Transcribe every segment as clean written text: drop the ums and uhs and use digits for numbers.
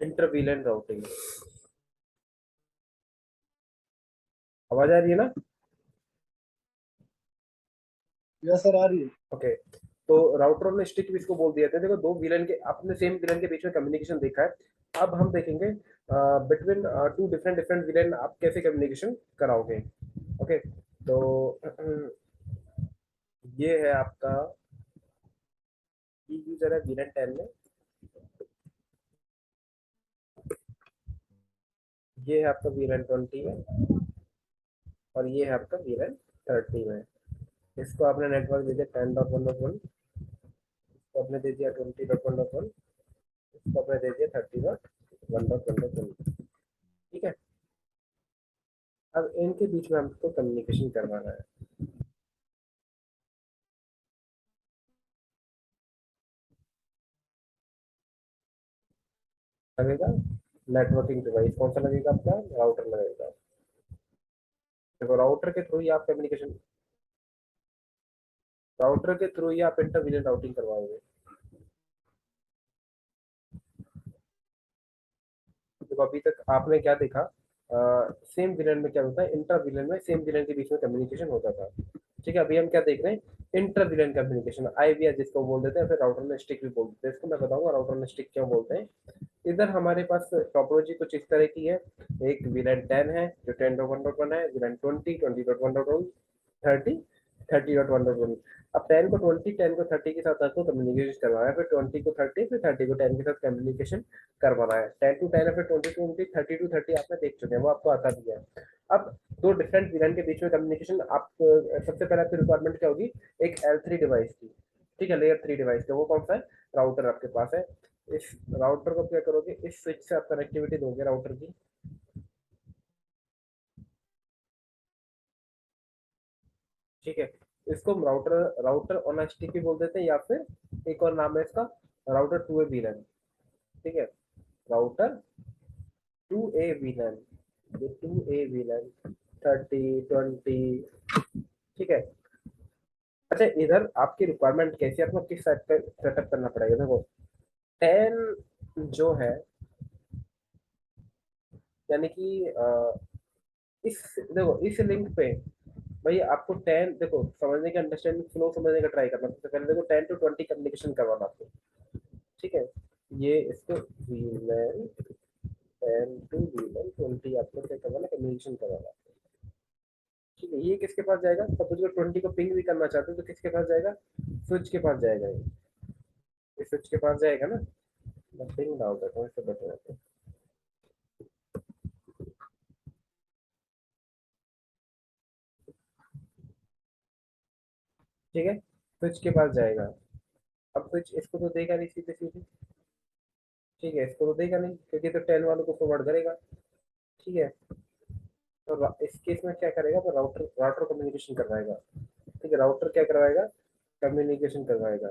Inter VLAN routing. आवाज आ रही है ना? यस सर, आ रही है। ओके। तो राउटर और स्टिक भी इसको बोल दिया था। देखो, दो विलन के अपने सेम विलन के बीच में कम्युनिकेशन देखा है। अब हम देखेंगे between two different different villain आप कैसे कम्युनिकेशन कराओगे। ओके। तो ये है आपका, ये यूजर है विलन 10 में, ये है आपका विलन 20 में, और ये है आपका विलन 30 में। इसको आपने नेटवर्क दे दिया 10.1.1, इसको आपने दे दिया 20.1.1, इसको आपने दे दिया 30.1.1.1। ठीक है। अब इनके बीच में हमको कम्युनिकेशन करवाना है। लगेगा नेटवर्किंग डिवाइस कौन सा लगेगा आपका? राउटर लगेगा। देखो, राउटर के थ्रू ही आप इंटर विलेन राउटिंग करवाओगे। देखो, अभी तक आपने क्या देखा, सेम विलेन में क्या होता है, इंटर विलेन में सेम विलेन के बीच में कम्युनिकेशन होता था। ठीक है। अभी हम क्या देख रहे हैं, इंटर विलेन कम्युनिकेशन, आईवीआर जिसको बोल देते हैं, फिर राउटर में स्टिक भी बोल देते हैं। इसको मैं बताऊंगा राउटर में स्टिक क्यों बोलते हैं। इधर हमारे पास टोपोलॉजी कुछ इस तरह की है। एक विलेन 10 है जो 10.1.1 है, विलेन 20.1.1, 30, 30.1.1। अब 10 को 20, 10 को 30 के साथ आपको कम्युनिकेशन करवाना है, फिर 20 को 30, फिर 30 को 10 के साथ कम्युनिकेशन करवाना है। 10 टू 10 है, फिर 20 टू 20, 30 टू 30 आपने देख चुके हैं, वो आपको आता भी है। अब दो डिफरेंट विलन के बीच में कम्युनिकेशन, आप सबसे पहले आपकी रिक्वायरमेंट क्या होगी, एक L3 डिवाइस की। ठीक है, लेयर 3 डिवाइस का। वो कौन सा है? राउटर आपके पास है। इस राउटर को क्या करोगे, इस स्विच से आप कनेक्टिविटी दोगे राउटर की। ठीक है। इसको राउटर राउटर ऑन स्टिक भी बोल देते हैं, या फिर एक और नाम है इसका, राउटर टू ए वीलन। ठीक है, राउटर टू ए वीलन, ये टू ए वीलन 30, 20। ठीक है। अच्छा, इधर आपकी रिक्वायरमेंट कैसी है, आपको किस साइड पे सेटअप करना पड़ेगा। देखो, 10 जो है, यानी कि इस देखो इस लिंक पे, भाई आपको 10 देखो समझने के, अंडरस्टैंडिंग फ्लो समझने का ट्राई करना। सबसे पहले देखो 10 to 20 कम्युनिकेशन करवाना आपको। ठीक है। ये इसको वीलन 10 to वीलन 20 आपको क्या करवाना, कम्युनिकेशन करवाना। ठीक है। ये किसके पास जाएगा, सपोज को 20 को पिंग भी करना चाहते हो तो किसके पास जाएगा, स्विच के पास जाएगा। ये स्विच के पास जाएगा ना। मैं पिंग डाल देता हूँ, इससे बेटर रहता है। ठीक है, स्विच के पास जाएगा। अब स्विच इसको तो देगा नहीं सीधे सीधे। ठीक है, इसको तो देगा नहीं क्योंकि तो 10 वालों को फॉरवर्ड करेगा। ठीक है। तो इस केस में क्या करेगा, तो राउटर राउटर कम्युनिकेशन करवाएगा। ठीक है, राउटर क्या करवाएगा, कम्युनिकेशन करवाएगा।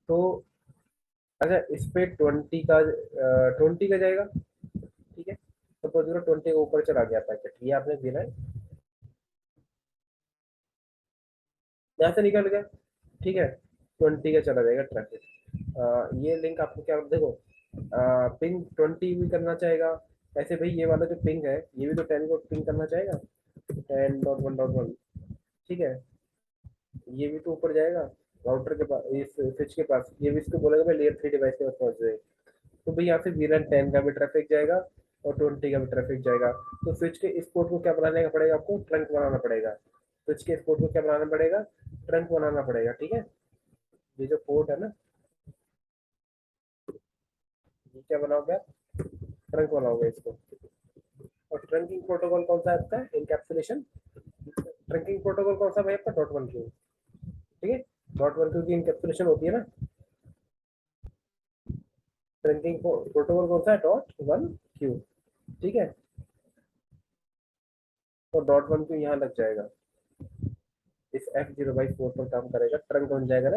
तो अच्छा, इस पे 20 का जाएगा। ठीक है, सपोज 20 के ऊपर चला गया पैकेट, ये आपने देना है, यहाँ से निकल गया। ठीक है, 20 का चला जाएगा ट्रैफिक। ये लिंक आपको क्या देखो, पिंग 20 भी करना चाहेगा। ऐसे भाई ये वाला जो पिंग है, ये भी तो 10 को पिंग करना चाहेगा, 10.1.1। ठीक है, ये भी तो ऊपर जाएगा राउटर के पास, इस स्विच के पास। ये भी इसको बोलेगा भाई लेयर 3 डिवाइस के पास पहुंच जाए। तो भाई यहाँ से वीलन 10 का भी ट्रैफिक जाएगा और 20 का भी ट्रैफिक जाएगा। तो स्विच के इस पोर्ट को क्या बनाने का पड़ेगा, आपको ट्रंक बनाना पड़ेगा। स्विच के इस पोर्ट को क्या बनाना पड़ेगा, ट्रंक बनाना पड़ेगा। ठीक है, ये जो पोर्ट है ना, ये क्या बनाओगे आप, ट्रंक बनाओगे इसको। और ट्रंकिंग प्रोटोकॉल कौन सा है आपका, इनकैप्सुलेशन। ट्रंकिंग प्रोटोकॉल कौन सा भाई आपका, .1q। ठीक है, .1q की इनकैप्सुलेशन होती है ना। ट्रंकिंग प्रोटोकॉल कौन सा है, .1q। ठीक है, तो .1q यहाँ लग जाएगा, इस F0/4 पर काम करेगा, ट्रंक बन जाएगा ना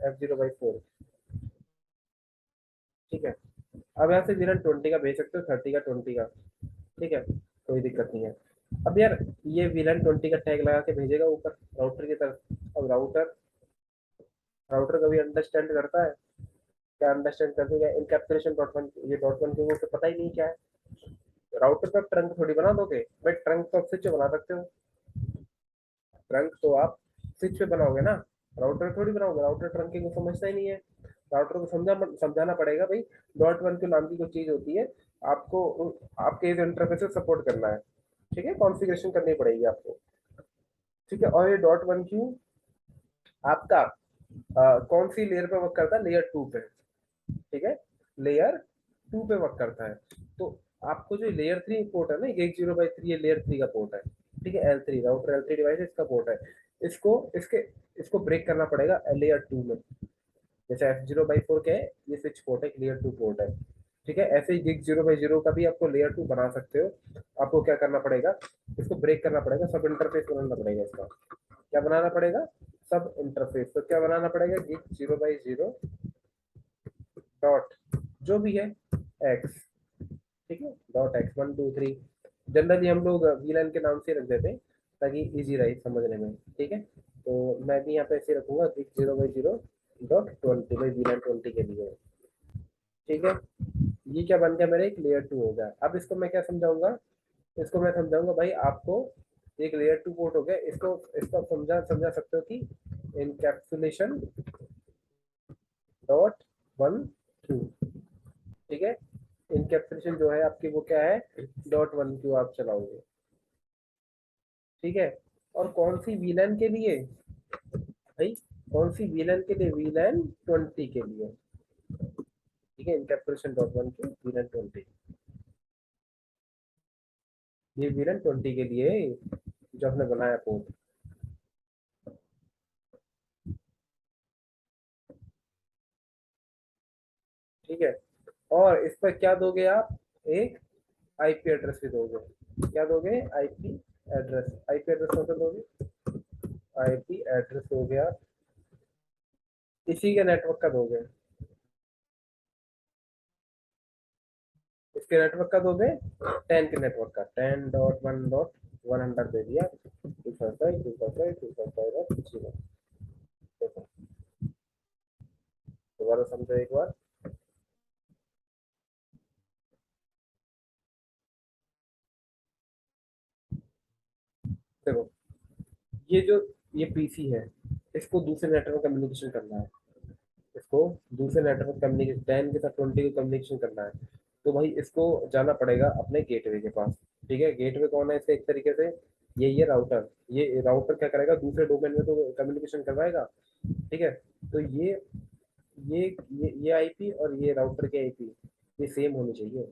F0/4। ठीक है। अब यहाँ से विलन 20 का भेज सकते हो, 30 का, 20 का। ठीक है, कोई दिक्कत नहीं है। अब यार, ये विलन 20 का टैग लगा के भेजेगा ऊपर राउटर की तरफ। अब राउटर राउटर कभी अंडरस्टैंड करता है? क्या अंडरस्टैंड करते क्या इनकैप्सुलेशन डॉट वन, ये डॉट वन क्यों उसे पता ही नहीं क्या है। राउटर पे आप ट्रंक थोड़ी बना दोगे भाई, ट्रंक तो आप स्विच बना सकते हो, ट्रंक तो आप स्विच पे बनाओगे ना, राउटर थोड़ी बनाओगे। राउटर ट्रंकिंग को समझता ही नहीं है। राउटर को समझाना पड़ेगा भाई, डॉट वन के नाम की कोई चीज होती है, आपको आपके इस इंटरफेस से सपोर्ट करना है, ठीक है, कॉन्फ़िगरेशन करनी पड़ेगी आपको, ठीक है। और ये डॉट वन क्यू आपका कौन सी लेयर पे वर्क करता है, लेयर टू पे, ठीक है, लेयर टू पे वर्क करता है। तो आपको जो लेयर थ्री पोर्ट है ना, 1.0/3 ये लेयर थ्री का पोर्ट है, ठीक है, L3 राउटर L3 डिवाइस इसका पोर्ट है। इसको इसके इसको ब्रेक करना पड़ेगा लेयर टू में। जैसे F0/4 क्या है, ये स्विच पोर्ट है, लेयर टू पोर्ट है, ठीक है। ऐसे ही गिग 0/0 का भी आपको लेयर टू बना सकते हो। आपको क्या करना पड़ेगा, इसको ब्रेक करना पड़ेगा, सब इंटरफेस बनाना पड़ेगा इसका। क्या बनाना पड़ेगा, सब इंटरफेस। तो क्या बनाना पड़ेगा, गिग 0/0 डॉट जो भी है एक्स, ठीक है, डॉट एक्स 1 2 3। जनरली हम लोग वीलैन के नाम से रख देते हैं ताकि इजी रहे समझने में, ठीक है। तो मैं भी यहाँ पे ऐसे रखूंगा गिग 0/0 डॉट 20 भाई, वीलैन 20 के लिए, ठीक है। ये क्या बन गया मेरे, एक लेयर टू हो गया। अब इसको मैं क्या समझाऊंगा, इसको मैं समझाऊंगा भाई आपको, एक लेयर टू पोर्ट हो गया, इसको इसको आप समझा समझा सकते हो कि इनकैप्सुलेशन डॉट वन क्यू, ठीक है। इनकैप्सुलेशन जो है आपकी वो क्या है, डॉट वन क्यू आप चलाओगे, ठीक है। और कौन सी वीलन के लिए भाई, कौन सी वीलन के लिए, वीलन 20 के लिए, ठीक है। Encapsulation dot one Q VLAN 20, ये वीलन 20 के लिए जो आपने बनाया पोर्ट, ठीक है। और इस पर क्या दोगे आप, एक आईपी एड्रेस भी दोगे। क्या दोगे, आईपी एड्रेस। आईपी एड्रेस कौन सा दोगे, आईपी एड्रेस दोगे आप इसी के नेटवर्क का दोगे, इसके नेटवर्क का दोगे, 10 के नेटवर्क का, 10.1.100 दे दिया, 255 देखो, दोबारा समझो एक बार। देखो, ये जो ये पीसी है, इसको दूसरे नेटवर्क कम्युनिकेशन करना है, इसको दूसरे नेटवर्क कम्युनिकेशन 10 के साथ 20 को कम्युनिकेशन करना है। तो भाई इसको जाना पड़ेगा अपने गेटवे के पास, ठीक है। गेटवे कौन है इससे, एक तरीके से ये राउटर, ये राउटर क्या करेगा, दूसरे डोमेन में तो कम्युनिकेशन करवाएगा, ठीक है। तो ये आईपी और ये राउटर के आईपी ये सेम होनी चाहिए,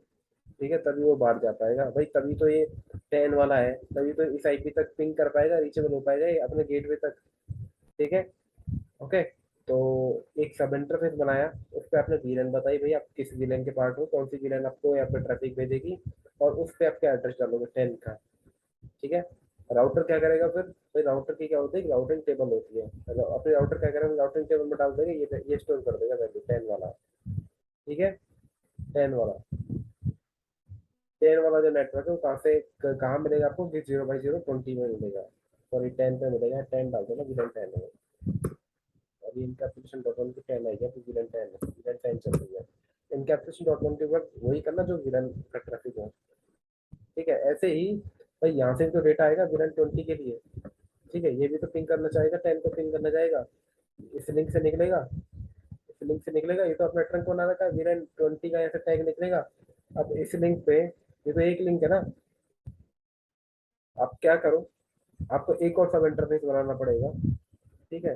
ठीक है, तभी वो बाहर जा पाएगा भाई, तभी तो ये 10 वाला है, तभी तो इस आईपी तक पिंग कर पाएगा, रीचेबल हो पाएगा ये अपने गेटवे तक, ठीक है। ओके। तो एक सब इंटरफेस बनाया, उस पर आपने वीलन बताई भाई आप किस वीलन के पार्ट हो, कौन सी वीलन आपको यहाँ पे ट्रैफिक भेजेगी, और उस पर आप क्या एड्रेस डालोगे, 10 का, ठीक है। राउटर क्या करेगा फिर भाई, राउटर की क्या होती है, राउटिंग टेबल होती है, अपने राउटर क्या करेगा, राउटिंग टेबल में डाल देगा, ये स्टोर कर देगा वैल्यू 10 वाला, ठीक है। 10 वाला, 10 वाला जो नेटवर्क है वो कहाँ से कहाँ मिलेगा आपको, 0/0 20 में मिलेगा, सॉरी 10 पे मिलेगा, 10 डाल देना, विलन 10 है। अभी इनकैप्सुलेशन डॉट वन की 10 आई है, तो विलन 10 है, विलन 10 चल रही है। इनकैप्सुलेशन डॉट वन के ऊपर वही करना जो विलन का ट्रैफिक है, ठीक है। ऐसे ही भाई यहाँ से भी तो डेटा आएगा विलन 20 के लिए, ठीक है, ये भी तो पिंग करना चाहेगा, 10 को पिंग करना चाहेगा, इस लिंक से निकलेगा, इस लिंक से निकलेगा, ये तो अपना ट्रंक बना रखा है, विलन 20 का ऐसे टैग निकलेगा। अब इस लिंक पे, ये तो एक लिंक है ना, आप क्या करो, आपको एक और सब इंटरफेस बनाना पड़ेगा, ठीक है,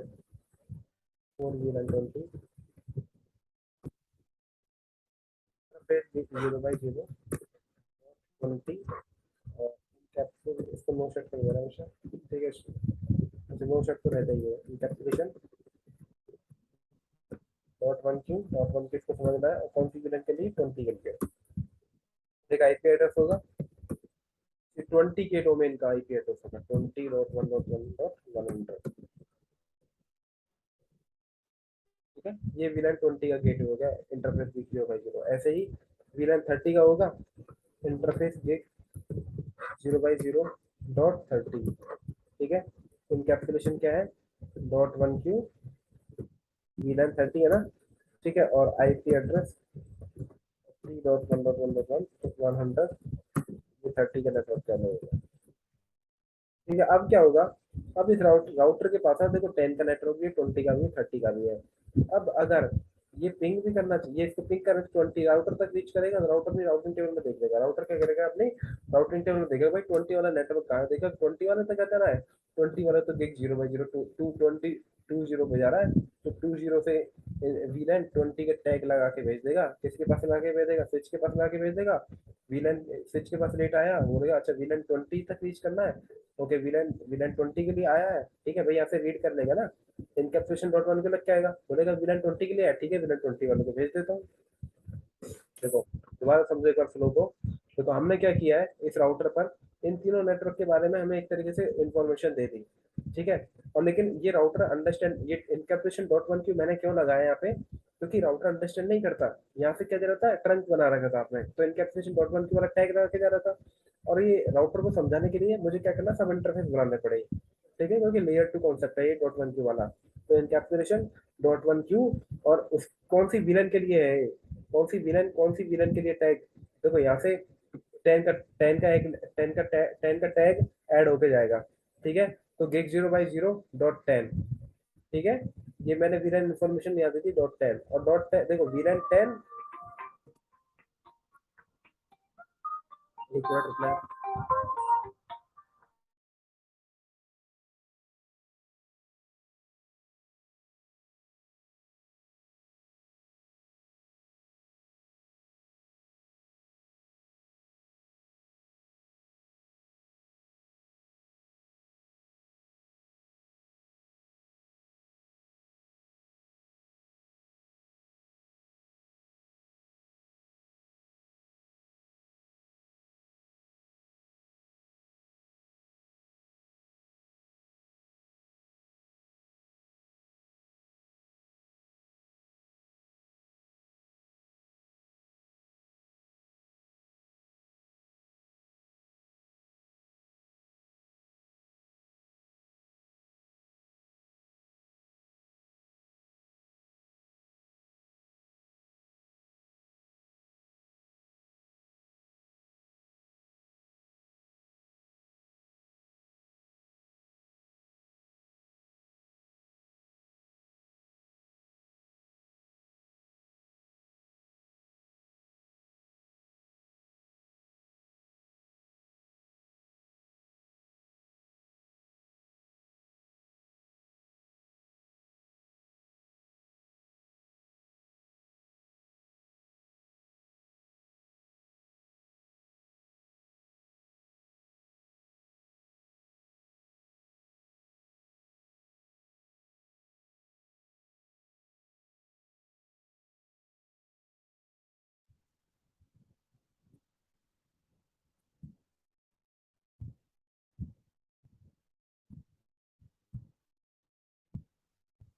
फोर विलन 20 0/0 20 और कैप्सूल, इसको नो सेट कर देना हमेशा, ठीक है। अच्छा नो सेट तो रहता ही है, इंकैप्सुलेशन डॉट वन की इसको समझना है, और कौन सी विलन के लिए, 20 के लिए एक आईपी एड्रेस होगा, 20 के डोमेन का आईपी एड्रेस होगा, 20.1.1.100, ठीक है। ये विलन 20 का गेट हो गया, इंटरफेस भी 0/0। ऐसे ही विलन 30 का होगा, इंटरफेस गेट 0/0.30, ठीक है। इनकैप्सुलेशन क्या है, डॉट वन क्यू VLAN 30 है ना, ठीक है, और IP एड्रेस 3.1.1.1 ये 30 का नेटवर्क चालू होगा। ठीक है, अब क्या होगा, अब इस राउटर के पास है देखो 10 का नेटवर्क भी, 20 का भी, 30 का भी है। अब अगर ये पिंग भी करना चाहिए, इसको पिंग कर 20 राउटर तक रीच करेगा, तो राउटर भी राउटिंग टेबल में देख लेगा, राउटर क्या करेगा अपनी राउटिंग टेबल में देखेगा भाई 20 वाला नेटवर्क कहाँ है, देखा 20 वाले तक जा रहा है, 20 वाला तो गिग 0/0 टू 20 पे जा रहा है, तो 20 से वीलैन 20 के टैग लगा के भेज देगा, किसके पास लगा के भेज देगा, स्विच के पास लगा के भेज देगा। वीलैन स्विच के पास लेट आया, बोलेगा अच्छा वीलैन 20 तक रीच करना है, ओके वीलैन वीलैन 20 के लिए आया है, ठीक है भाई, यहाँ से रीड कर लेगा ना, इनकैप्सुलेशन डॉट वन के लग के आएगा, बोलेगा वीलैन 20 के लिए है, ठीक है वीलैन 20 वाले को भेज देता हूँ। देखो दोबारा समझो एक बार फ्लो को। देखो हमने क्या किया है इस राउटर पर, इन तीनों नेटवर्क के बारे में हमें एक तरीके से इंफॉर्मेशन दे दी, ठीक है, और लेकिन ये राउटर अंडरस्टैंड, ये इनकैप्सुलेशन डॉट वन क्यू मैंने क्यों लगाया यहाँ पे, क्योंकि राउटर अंडरस्टैंड नहीं करता, यहाँ से क्या जा रहा था, ट्रंक बना रखा था आपने, तो इनकैप्सुलेशन डॉट वन क्यू वाला टैग लगा के जा रहा था, और ये राउटर को समझाने के लिए मुझे क्या करना, सब इंटरफेस बनाने पड़े, ठीक है, क्योंकि लेयर टू कॉन्सेप्ट है ये डॉट वन क्यू वाला, तो इनकैप्सुलेशन डॉट वन क्यू, और उस कौन सी विलन के लिए है, कौन सी विलन के लिए टैग, देखो यहाँ से 10 का टैग ऐड होके जाएगा, ठीक है, तो गिग 0/0.10, ठीक है, ये मैंने विलन इन्फॉर्मेशन यहाँ दी थी .10, और .10 देखो विलन 10, एक मिनट रुकना है।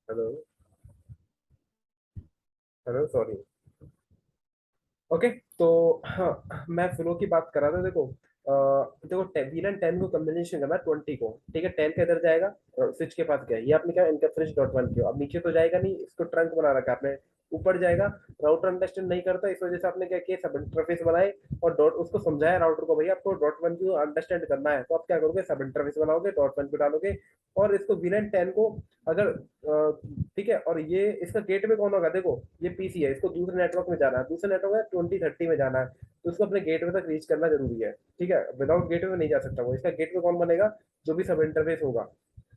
हेलो, हेलो सॉरी, ओके, तो हाँ मैं फ्लो की बात कर रहा था, देखो देखो वीलन 10 को कॉम्बिनेशन करना है 20 को, ठीक है, 10 का इधर जाएगा, स्विच के पास गया, ये आपने क्या इनकैप्सुलेशन डॉट वन किया, अब नीचे तो जाएगा नहीं, इसको ट्रंक बना रखा है आपने, ऊपर जाएगा, राउटर अंडरस्टैंड नहीं करता, इस वजह से आपने क्या किया, सब इंटरफेस बनाए, और डॉट उसको समझाया राउटर को, भैया आपको डॉट वन क्यू अंडरस्टैंड करना है, तो आप क्या करोगे, सब इंटरफेस बनाओगे, डॉट वन क्यू डालोगे, और इसको वीलन 10 को अगर ठीक है, और ये इसका गेटवे कौन होगा, देखो ये पीसी है, इसको दूसरे नेटवर्क में जाना है, दूसरे नेटवर्क में 2030 में जाना है, तो उसको अपने गेटवे तक रीच करना जरूरी है, ठीक है, विदाउट गेटवे में नहीं जा सकता वो, इसका गेटवे कौन बनेगा, जो भी सब इंटरफेस होगा,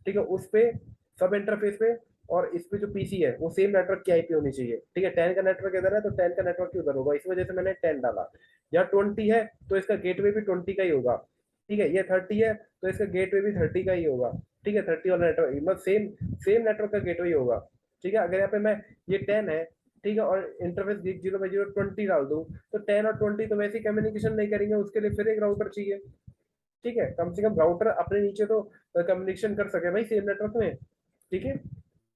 ठीक है, उस पे सब इंटरफेस पे, और इस पे जो पीसी है वो सेम नेटवर्क की आईपी होनी चाहिए, ठीक है, 10 का नेटवर्क इधर है तो 10 का नेटवर्क उधर होगा, इस वजह से मैंने 10 डाला, या 20 है तो इसका गेटवे भी 20 का ही होगा, ठीक है, ये 30 है तो इसका गेटवे भी 30 का ही होगा, ठीक है, 30 वाला नेटवर्क मतलब सेम सेम नेटवर्क का गेटवे ही होगा, ठीक है, अगर यहाँ पे मैं ये 10 है, ठीक है, और इंटरफेस गिग 0/0 20 डाल दूं, तो 10 और 20 तो वैसे ही कम्युनिकेशन नहीं करेंगे, उसके लिए फिर एक राउटर चाहिए, ठीक है, कम से कम राउटर अपने नीचे तो कम्युनिकेशन कर सके भाई सेम नेटवर्क में, ठीक है,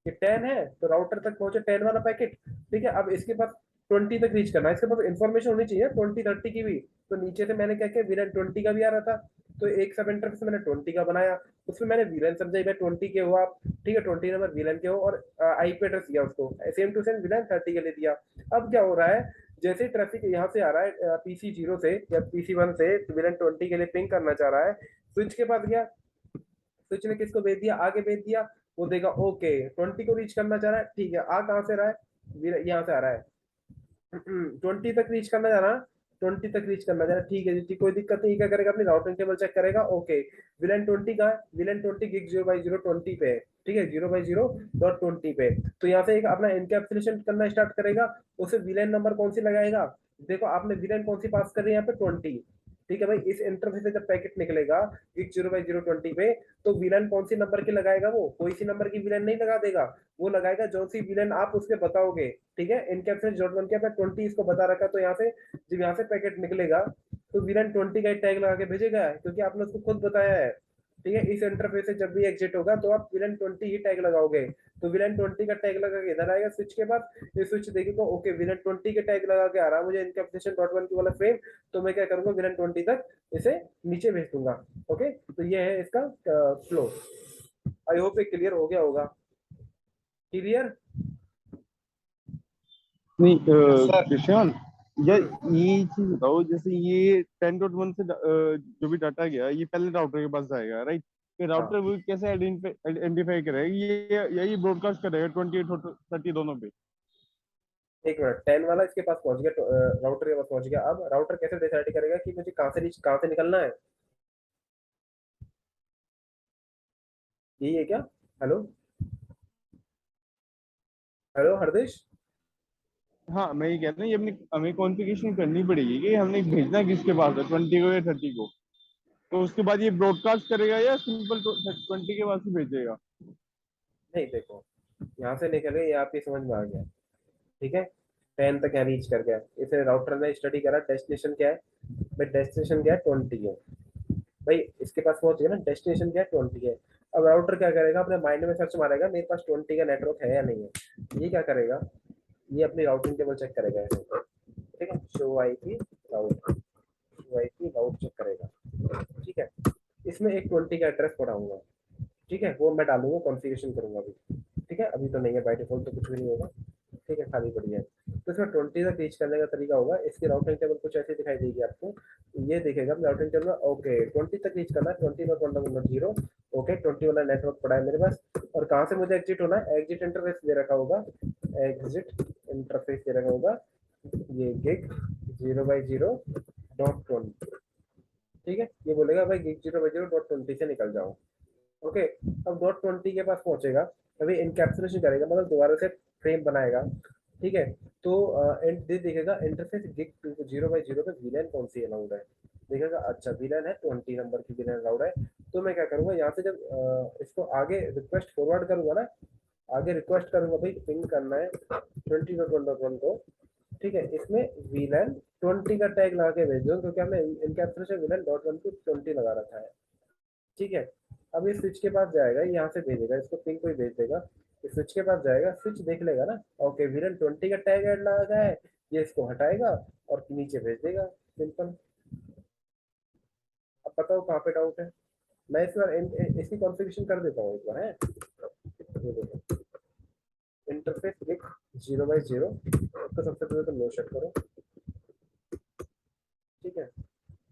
ये 10 है तो राउटर तक पहुंचे 10 वाला पैकेट, ठीक है, अब इसके पास 20 तक रीच करना है, इसके पास इंफॉर्मेशन होनी चाहिए 20 30 की भी, तो नीचे से मैंने क्या किया, वीलन 20 का भी आ रहा था, तो एक सब इंटरफेस मैंने 20 का बनाया, उसमें मैंने वीलन समझा भाई 20 के हो आप, ठीक है 20 नंबर वीलन के हो, और आईपी एड्रेस दिया उसको, सेम टू सेम वीलन 30 के लिए दिया। अब क्या हो रहा है, जैसे ट्रैफिक यहाँ से आ रहा है पीसी 0 से या पीसी 1 से वीलन 20 के लिए पिंग करना चाह रहा है, स्विच के पास गया, स्विच ने किसको भेज दिया, आगे भेज दिया, वो देगा ओके 20 को रीच करना चाह रहा है, ठीक है आ कहाँ से रहा है, यहाँ से आ रहा है 20 तक रीच करना चाह रहा है, 20 तक रीच करना चाह रहा है, ठीक है जी ठीक, कोई दिक्कत नहीं, क्या करेगा अपनी राउटिंग टेबल चेक करेगा, ओके विलन 20 का है, विलन 20 गिग 0/0 20 पे है, ठीक है 0/0.20 पे, तो यहाँ से एक अपना इनकैप्सुलेशन करना स्टार्ट करेगा, उसे विलन नंबर कौन सी लगाएगा, देखो आपने विलन कौन सी पास कर रही है यहाँ पे 20, ठीक है भाई, इस इंटरफेस से जब पैकेट निकलेगा गिग 0/0 20 पे, तो विलन कौन सी नंबर की लगाएगा, वो कोई सी नंबर की विलन नहीं लगा देगा, वो लगाएगा जो सी विलन आप उसके बताओगे, ठीक है इनकैप्सुलेट डॉट वन के 20 इसको बता रखा, तो यहाँ से जब यहाँ से पैकेट निकलेगा तो विलन 20 का टैग लगा के भेजेगा, क्योंकि आपने उसको खुद बताया है, ठीक है इस इंटरफेस से जब भी एग्जिट होगा तो आप विलन 20 ही टैग लगाओगे, तो विलन 20 का टैग लगा के इधर आएगा स्विच के बाद, ये स्विच देखेगा ओके विलन 20 के टैग लगा के आ रहा है मुझे इनकैप्सुलेशन डॉट वन की वाला फ्रेम, तो मैं क्या करूंगा विलन 20 तक इसे नीचे भेज दूंगा, ओके तो ये है इसका फ्लो। आई होप ये क्लियर हो गया होगा, क्लियर। नहीं सर कृष्ण, या ये चीज बताओ, जैसे ये 10.1 से जो भी डाटा गया ये पहले राउटर के पास जाएगा, राइट? फिर हाँ राउटर वो कैसे आइडेंटिफाई करेगा ये ब्रॉडकास्ट करेगा 28 और 30 दोनों पे? एक मिनट, 10 वाला इसके पास पहुंच गया, राउटर के पास पहुंच गया, अब राउटर कैसे डिसाइड करेगा कि मुझे कहाँ से निकलना है, यही है क्या, हेलो हेलो हरदेश। हाँ, मैं ये कहता हूँ, ये अपनी हमें कॉन्फ़िगरेशन करनी पड़ेगी कि हमने भेजना किसके पास है, 20 को या 30 को, तो उसके बाद ये ब्रॉडकास्ट करेगा या सिंपल 20 के पास ही भेजेगा? नहीं देखो, यहाँ से निकले ये आपकी समझ में आ गया, ठीक है 10 तक यहाँ रीच कर गया, इसे राउटर ने स्टडी करा, डेस्टिनेशन क्या है भाई, डेस्टिनेशन क्या है 20 है भाई, इसके पास पहुंच गया ना, डेस्टिनेशन क्या है 20 है, अब राउटर क्या करेगा, अपने माइंड में सर्च मारेगा मेरे पास 20 का नेटवर्क है या नहीं है, ये क्या करेगा, ये अपनी राउटिंग टेबल चेक करेगा, ठीक है show IP route, show IP route check करेगा, ठीक है इसमें एक 20 का एड्रेस पढ़ाऊंगा, ठीक है वो मैं डालूंगा, कॉन्फ़िगरेशन करूंगा अभी, ठीक है अभी तो नहीं है बाय डिफॉल्ट तो कुछ भी नहीं होगा, ठीक है खाली पड़ी है, तो इसमें 20 तक रीच करने का तरीका होगा, इसकी राउटिंग टेबल कुछ ऐसी दिखाई देगी आपको, ये देखेगा राउटिंग टेबल में ओके 20 तक रीच करना है, 20.1.0 ओके 20 वाला नेटवर्क पड़ा है मेरे पास, और कहाँ से मुझे एग्जिट होना है, एग्जिट इंटरफेस दे रखा होगा, एग्जिट इंटरफेस दे रखा होगा, ये गिग 0/0.20, ठीक है ये बोलेगा भाई गिग 0/0.20 से निकल जाओ, ओके अब डॉट 20 के पास पहुंचेगा, अभी इनकैप्सुलेशन करेगा, मतलब दोबारा से फ्रेम बनाएगा, ठीक है तो दे देखेगा इंटरफेस गिग 0/0 पे वीलन कौन सी अलाउड है, देखेगा अच्छा वीलन है 20 नंबर की वीलन अलाउड है, तो मैं क्या करूंगा यहाँ से जब इसको आगे रिक्वेस्ट फॉरवर्ड करूंगा ना, आगे रिक्वेस्ट करूंगा भाई पिंग करना है 20.1.1 को, ठीक है इसमें वीलन 20 का टैग लगा के भेज दो, क्योंकि हमने इनकैप्सुलेशन वीलन डॉट वन को 20 लगा रखा है, ठीक है अब ये स्विच के पास जाएगा, यहाँ से भेजेगा इसको, पिंग को ही भेज देगा, ये स्विच के पास जाएगा, स्विच देख लेगा ना ओके विलन 20 का टैग ऐड लगा है, ये इसको हटाएगा और नीचे भेज देगा, सिंपल। अब बताओ कहाँ पे डाउट है, मैं इस बार इसकी कॉन्फ़िगरेशन कर देता हूँ एक बार है, ये देखो इंटरफेस गिग 0/0, तो सबसे पहले तो नो सेट करो, ठीक है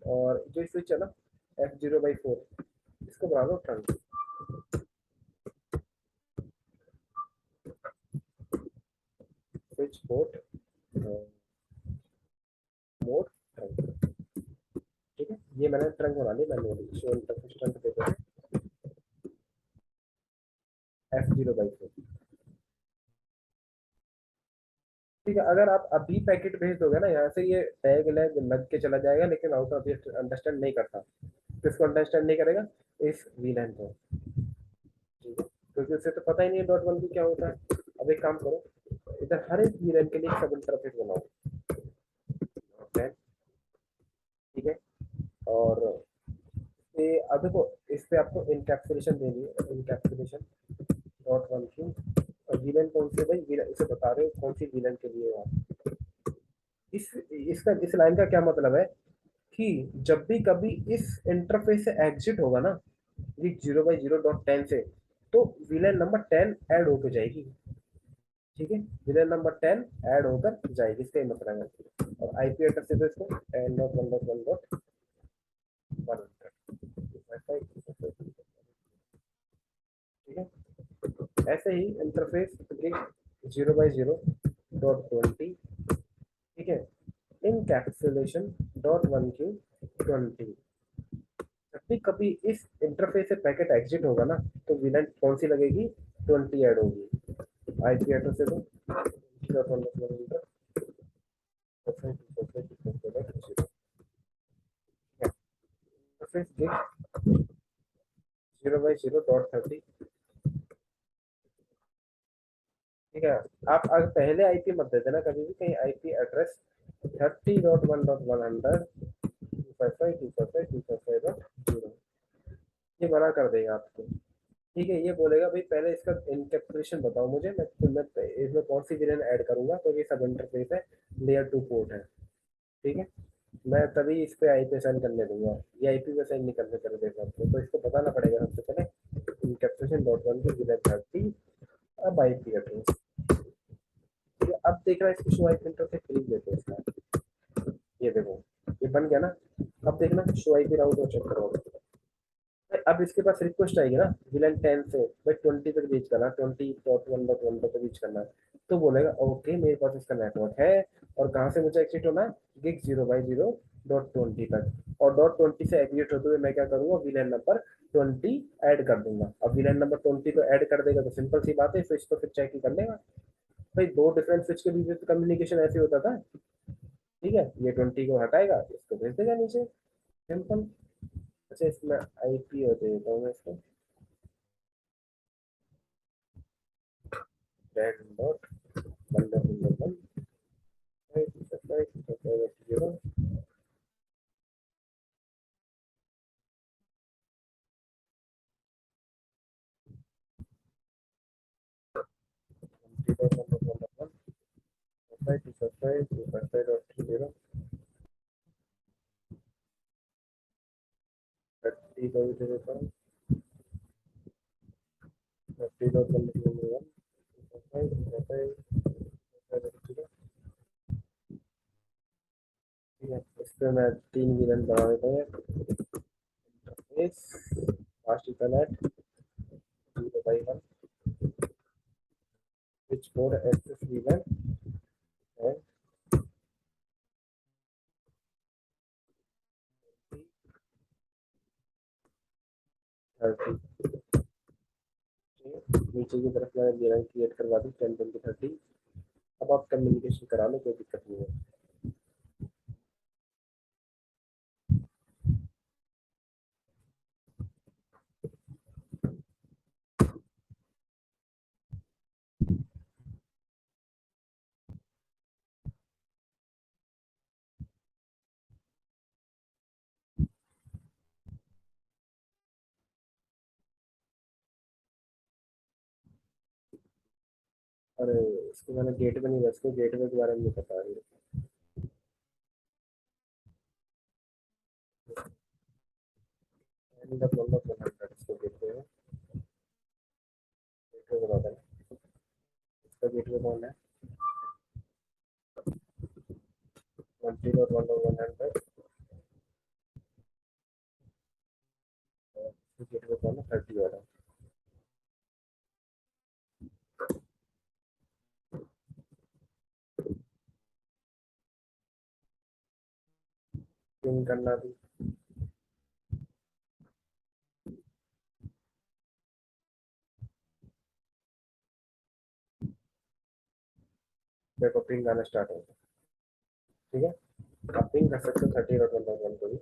और जो स्विच है ना F0/4 इसको बना दो trunk, switch port mode trunk, ठीक है ये मैंने ट्रंक बना लिया मैनुअली, शो इंटरफेस ट्रंक देते हैं F0/4, ठीक है अगर आप अभी पैकेट भेज दोगे ना यहाँ से, ये टैग लैग लग के चला जाएगा, लेकिन राउटर अभी अंडरस्टैंड नहीं करता, किसको अंडरस्टैंड नहीं करेगा, इस वीलन को, ठीक है क्योंकि उसे तो पता ही नहीं है डॉट वन की क्या होता है, अब एक काम करो इधर हर एक वीलन के लिए एक सब इंटरफेस बनाओ, okay? ठीक है और ये अब देखो इस पे आपको इनकैप्सुलेशन देनी है, इनकैप्सुलेशन डॉट वन की, और विलन कौन से भाई, विलन इसे बता रहे हो कौन सी विलन के लिए है आप, इस इसका इस लाइन का क्या मतलब है कि जब भी कभी इस इंटरफेस से एग्जिट होगा ना, ये 0/0.10 से, तो विलेन नंबर 10 ऐड होके जाएगी। ठीक है, विलेन नंबर 10 ऐड होकर जाएगी, इसका ही मतलब है। और आईपी एड्रेस से तो इसको 10.1.1.1, ठीक है। ऐसे ही इंटरफेस 0/0.20, ठीक है, इनकैप्सुलेशन .1Q20। जब भी कभी इस इंटरफेस से पैकेट एग्जिट होगा ना, तो विलेन कौन सी लगेगी, 20 ऐड होगी। आईपी एड्रेस से तो इंटरफेस 0/0.30, ठीक है। आप अगर पहले आईपी मत दे देना कभी भी, कहीं आईपी एड्रेस 30.1.100 255.255.255.0, ये मना कर देगा आपको। ठीक है, ये बोलेगा भाई पहले इसका इनकैप्सुलेशन बताओ मुझे, मैं इसमें कौन सी वेरिएंट ऐड करूंगा, तो ये सब इंटरफेस है, लेयर 2 पोर्ट है। ठीक है, मैं तभी इस पे आईपी साइन करने दूंगा, ये आईपी पे साइन नहीं करने कर देगा आपको, तो इसको बताना पड़ेगा सबसे पहले इनकैप्सुलेशन .1 की विलेन 30, अब आईपी एड्रेस। ठीक है, अब देख रहा है इसको शो आईपी इंटरफेस खरीद लेते हैं इसका। ये देखो, ये बन गया ना। अब देखना शो आईपी राउट और चेक करो। अब इसके पास रिक्वेस्ट आएगी ना विलन 10 से, भाई 20 तक रीच करना, 20.1.1 तक रीच करना है। तो बोलेगा ओके मेरे पास इसका नेटवर्क है, और कहाँ से मुझे एग्जिट होना है, गिग 0/0.20 तक। और .20 से एग्जिट होते हुए मैं क्या करूंगा, विलन नंबर 20 ऐड कर दूंगा। अब विलन नंबर 20 तो ऐड कर देगा, तो सिंपल सी बात है, स्विच तो फिर चेक ही कर लेगा। भाई दो डिफरेंट स्विच के बीच में कम्युनिकेशन ऐसे होता था। ठीक है, ये 20 को हटाएगा, इसको भेज देगा नीचे, सिंपल। अच्छा, इसमें आईपी हो देता हूँ मैं इसको, दैट डॉट वन, 0, ठीक है, इस पे मैं 3 विलन बना देता हूँ। इस fast Ethernet 0/1, which code access villain and 30। नीचे की तरफ मैंने विलन क्रिएट करवा दी 10, 20, 30। अब आप कम्युनिकेशन करा लो, कोई दिक्कत नहीं है। अरे इसको मैंने गेट में नहीं, इसको गेट के बारे में नहीं पता है। इसको देखते हैं, गेट बता देना, इसका गेट कौन है, 20.1.100, गेट कौन है, 30 वाला। पिन करना भी, देखो पिन गाना स्टार्ट होगा। ठीक है, आप पिन कर सकते हो 30.1.1 को भी।